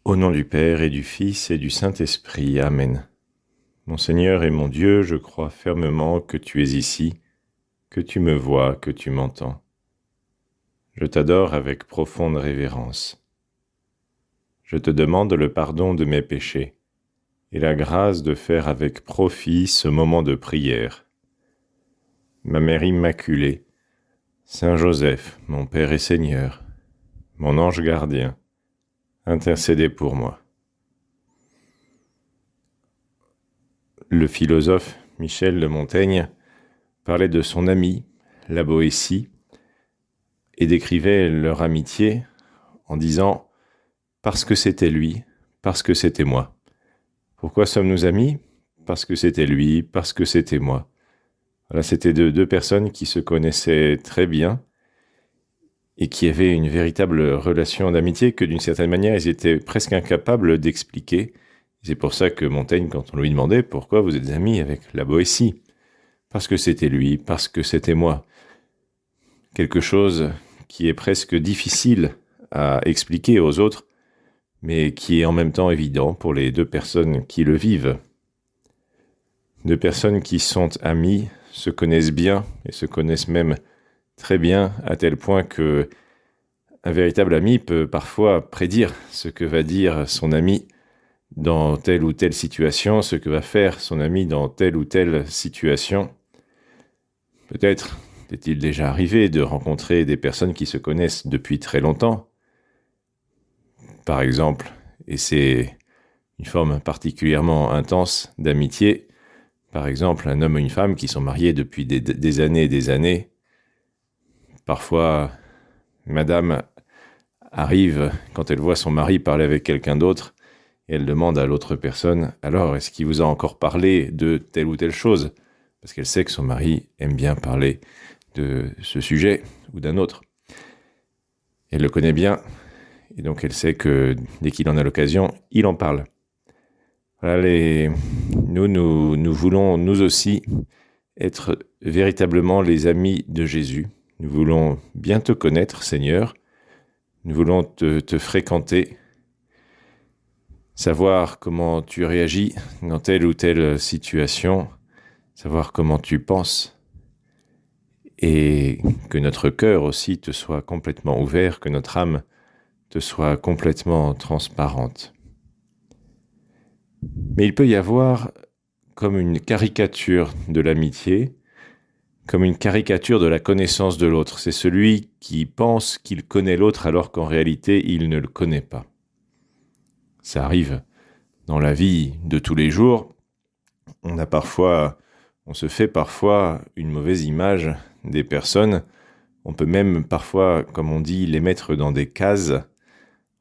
Au nom du Père et du Fils et du Saint-Esprit. Amen. Mon Seigneur et mon Dieu, je crois fermement que tu es ici, que tu me vois, que tu m'entends. Je t'adore avec profonde révérence. Je te demande le pardon de mes péchés et la grâce de faire avec profit ce moment de prière. Ma Mère Immaculée, Saint Joseph, mon Père et Seigneur, mon ange gardien, intercédez pour moi. Le philosophe Michel de Montaigne parlait de son ami, la Boétie, et décrivait leur amitié en disant « parce que c'était lui, parce que c'était moi ». Pourquoi sommes-nous amis ? Parce que c'était lui, parce que c'était moi. Voilà, c'était deux personnes qui se connaissaient très bien et qui avaient une véritable relation d'amitié que d'une certaine manière, ils étaient presque incapables d'expliquer. C'est pour ça que Montaigne, quand on lui demandait « pourquoi vous êtes amis avec la Boétie ?» Parce que c'était lui, parce que c'était moi. Quelque chose qui est presque difficile à expliquer aux autres, mais qui est en même temps évident pour les deux personnes qui le vivent. Deux personnes qui sont amies, se connaissent bien et se connaissent même très bien, à tel point que un véritable ami peut parfois prédire ce que va dire son ami dans telle ou telle situation, ce que va faire son ami dans telle ou telle situation. Peut-être est-il déjà arrivé de rencontrer des personnes qui se connaissent depuis très longtemps, par exemple, et c'est une forme particulièrement intense d'amitié, par exemple un homme et une femme qui sont mariés depuis des années et des années. Parfois, madame arrive quand elle voit son mari parler avec quelqu'un d'autre, et elle demande à l'autre personne « Alors, est-ce qu'il vous a encore parlé de telle ou telle chose ?» Parce qu'elle sait que son mari aime bien parler de ce sujet ou d'un autre. Elle le connaît bien, et donc elle sait que dès qu'il en a l'occasion, il en parle. Voilà, nous voulons nous aussi être véritablement les amis de Jésus. Nous voulons bien te connaître, Seigneur. Nous voulons te fréquenter, savoir comment tu réagis dans telle ou telle situation, savoir comment tu penses, et que notre cœur aussi te soit complètement ouvert, que notre âme te soit complètement transparente. Mais il peut y avoir comme une caricature de l'amitié, comme une caricature de la connaissance de l'autre. C'est celui qui pense qu'il connaît l'autre alors qu'en réalité, il ne le connaît pas. Ça arrive dans la vie de tous les jours. On se fait parfois une mauvaise image des personnes. On peut même parfois, comme on dit, les mettre dans des cases.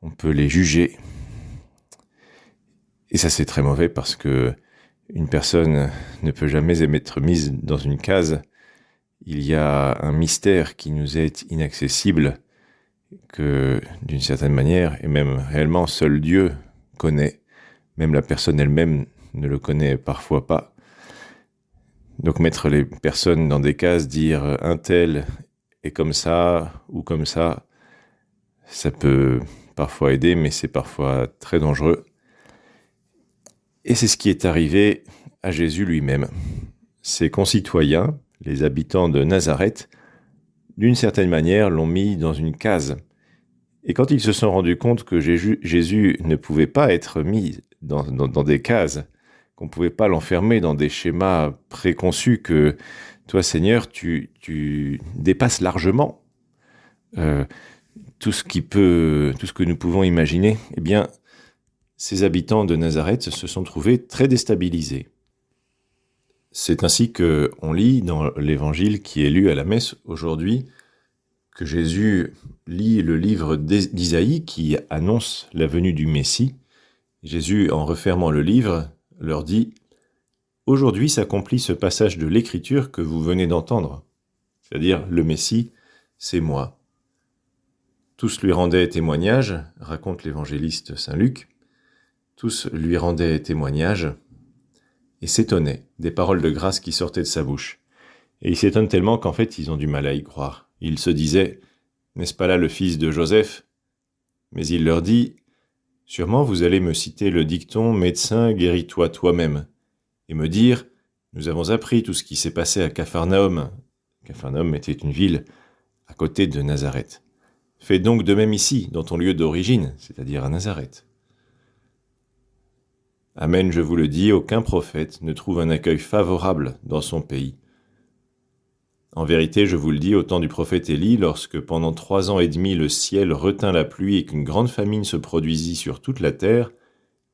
On peut les juger. Et ça, c'est très mauvais parce que une personne ne peut jamais être mise dans une case. Il y a un mystère qui nous est inaccessible, que d'une certaine manière, et même réellement, seul Dieu connaît. Même la personne elle-même ne le connaît parfois pas. Donc mettre les personnes dans des cases, dire un tel est comme ça ou comme ça peut parfois aider, mais c'est parfois très dangereux. Et c'est ce qui est arrivé à Jésus lui-même. Ses concitoyens, les habitants de Nazareth, d'une certaine manière, l'ont mis dans une case. Et quand ils se sont rendus compte que Jésus ne pouvait pas être mis dans des cases, qu'on ne pouvait pas l'enfermer dans des schémas préconçus, que toi, Seigneur, tu dépasses largement tout ce que nous pouvons imaginer, eh bien, ces habitants de Nazareth se sont trouvés très déstabilisés. C'est ainsi qu'on lit dans l'évangile qui est lu à la messe aujourd'hui que Jésus lit le livre d'Isaïe qui annonce la venue du Messie. Jésus, en refermant le livre, leur dit « Aujourd'hui s'accomplit ce passage de l'Écriture que vous venez d'entendre. » C'est-à-dire, le Messie, c'est moi. Tous lui rendaient témoignage, raconte l'évangéliste Saint Luc. Tous lui rendaient témoignage et s'étonnaient des paroles de grâce qui sortaient de sa bouche. Et ils s'étonnent tellement qu'en fait, ils ont du mal à y croire. Ils se disaient « N'est-ce pas là le fils de Joseph ?» Mais il leur dit Sûrement vous allez me citer le dicton « Médecin, guéris-toi toi-même » et me dire « Nous avons appris tout ce qui s'est passé à Capharnaüm. » Capharnaüm était une ville à côté de Nazareth. Fais donc de même ici, dans ton lieu d'origine, c'est-à-dire à Nazareth. Amen, je vous le dis, aucun prophète ne trouve un accueil favorable dans son pays. En vérité, je vous le dis, au temps du prophète Élie, lorsque pendant 3 ans et demi le ciel retint la pluie et qu'une grande famine se produisit sur toute la terre,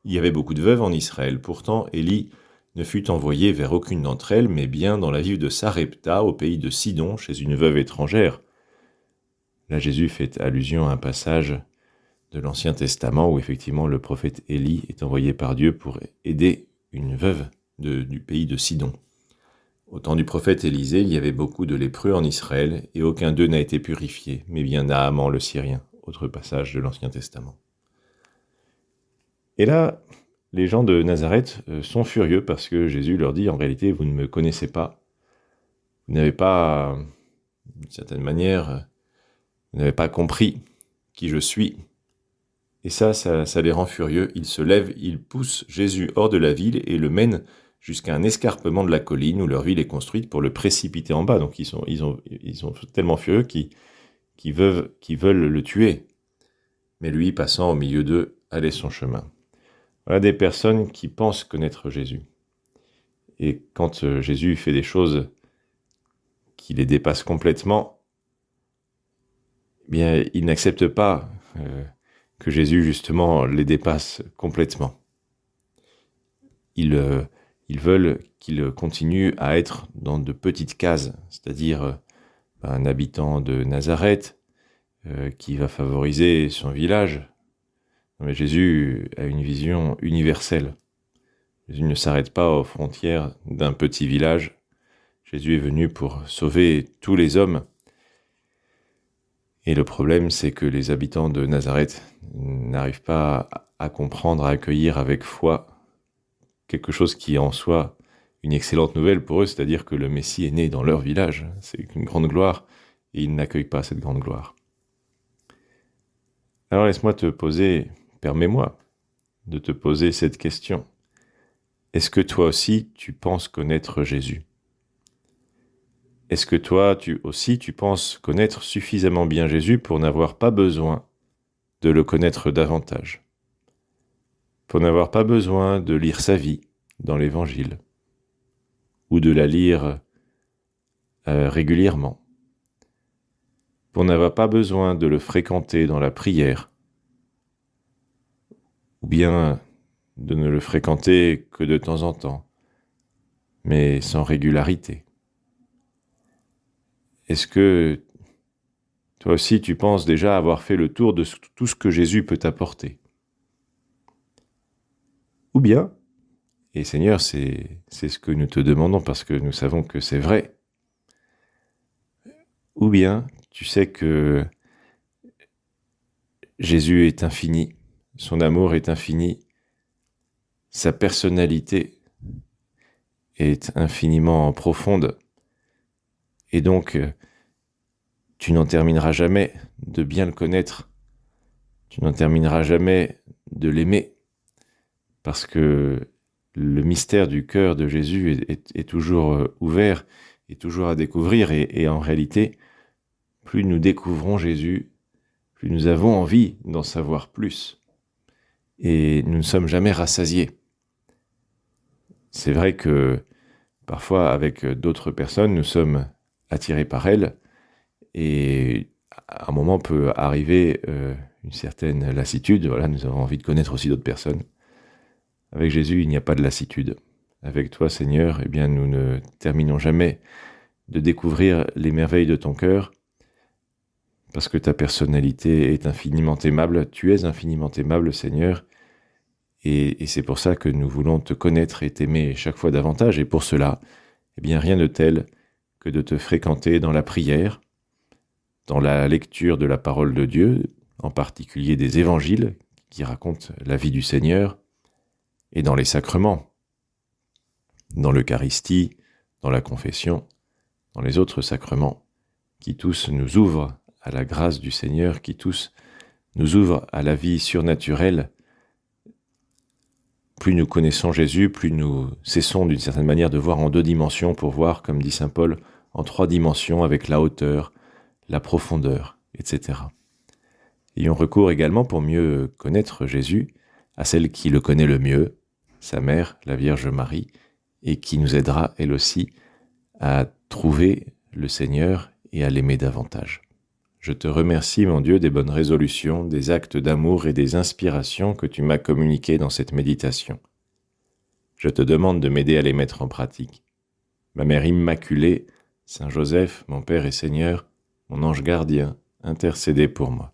il y avait beaucoup de veuves en Israël. Pourtant, Élie ne fut envoyé vers aucune d'entre elles, mais bien dans la ville de Sarepta, au pays de Sidon, chez une veuve étrangère. Là, Jésus fait allusion à un passage de l'Ancien Testament où effectivement le prophète Élie est envoyé par Dieu pour aider une veuve du pays de Sidon. Au temps du prophète Élisée, il y avait beaucoup de lépreux en Israël et aucun d'eux n'a été purifié, mais bien Naaman le Syrien, autre passage de l'Ancien Testament. Et là, les gens de Nazareth sont furieux parce que Jésus leur dit, en réalité, vous ne me connaissez pas, vous n'avez pas, d'une certaine manière, vous n'avez pas compris qui je suis. Et ça les rend furieux. Ils se lèvent, ils poussent Jésus hors de la ville et le mènent jusqu'à un escarpement de la colline où leur ville est construite pour le précipiter en bas. Donc ils sont tellement furieux qu'ils veulent le tuer. Mais lui, passant au milieu d'eux, allait son chemin. Voilà des personnes qui pensent connaître Jésus. Et quand Jésus fait des choses qui les dépassent complètement, eh bien, ils n'acceptent pas que Jésus, justement, les dépasse complètement. Ils veulent qu'il continue à être dans de petites cases, c'est-à-dire un habitant de Nazareth qui va favoriser son village. Mais Jésus a une vision universelle. Jésus ne s'arrête pas aux frontières d'un petit village. Jésus est venu pour sauver tous les hommes. Et le problème, c'est que les habitants de Nazareth n'arrivent pas à comprendre, à accueillir avec foi quelque chose qui est en soi une excellente nouvelle pour eux, c'est-à-dire que le Messie est né dans leur village. C'est une grande gloire, et ils n'accueillent pas cette grande gloire. Alors laisse-moi te poser, permets-moi de te poser cette question. Est-ce que toi aussi, tu penses connaître Jésus ? Est-ce que toi aussi, tu penses connaître suffisamment bien Jésus pour n'avoir pas besoin de le connaître davantage ? Pour n'avoir pas besoin de lire sa vie dans l'Évangile ou de la lire régulièrement, pour n'avoir pas besoin de le fréquenter dans la prière, ou bien de ne le fréquenter que de temps en temps, mais sans régularité. Est-ce que toi aussi tu penses déjà avoir fait le tour de tout ce que Jésus peut t'apporter ? Ou bien, et Seigneur, c'est ce que nous te demandons parce que nous savons que c'est vrai, ou bien tu sais que Jésus est infini, son amour est infini, sa personnalité est infiniment profonde, et donc tu n'en termineras jamais de bien le connaître, tu n'en termineras jamais de l'aimer, parce que le mystère du cœur de Jésus est toujours ouvert, est toujours à découvrir, et en réalité, plus nous découvrons Jésus, plus nous avons envie d'en savoir plus, et nous ne sommes jamais rassasiés. C'est vrai que parfois, avec d'autres personnes, nous sommes attirés par elles, et à un moment peut arriver une certaine lassitude. Voilà, nous avons envie de connaître aussi d'autres personnes. Avec Jésus, il n'y a pas de lassitude. Avec toi, Seigneur, eh bien, nous ne terminons jamais de découvrir les merveilles de ton cœur, parce que ta personnalité est infiniment aimable. Tu es infiniment aimable, Seigneur, et c'est pour ça que nous voulons te connaître et t'aimer chaque fois davantage. Et pour cela, eh bien, rien de tel que de te fréquenter dans la prière, dans la lecture de la parole de Dieu, en particulier des évangiles qui racontent la vie du Seigneur, et dans les sacrements, dans l'Eucharistie, dans la confession, dans les autres sacrements, qui tous nous ouvrent à la grâce du Seigneur, qui tous nous ouvrent à la vie surnaturelle plus nous connaissons Jésus, plus nous cessons d'une certaine manière de voir en 2 dimensions pour voir, comme dit saint Paul, en 3 dimensions avec la hauteur, la profondeur, etc. Ayons recours également pour mieux connaître Jésus à celle qui le connaît le mieux, sa mère, la Vierge Marie, et qui nous aidera, elle aussi, à trouver le Seigneur et à l'aimer davantage. Je te remercie, mon Dieu, des bonnes résolutions, des actes d'amour et des inspirations que tu m'as communiquées dans cette méditation. Je te demande de m'aider à les mettre en pratique. Ma Mère Immaculée, Saint Joseph, mon Père et Seigneur, mon ange gardien, intercédez pour moi.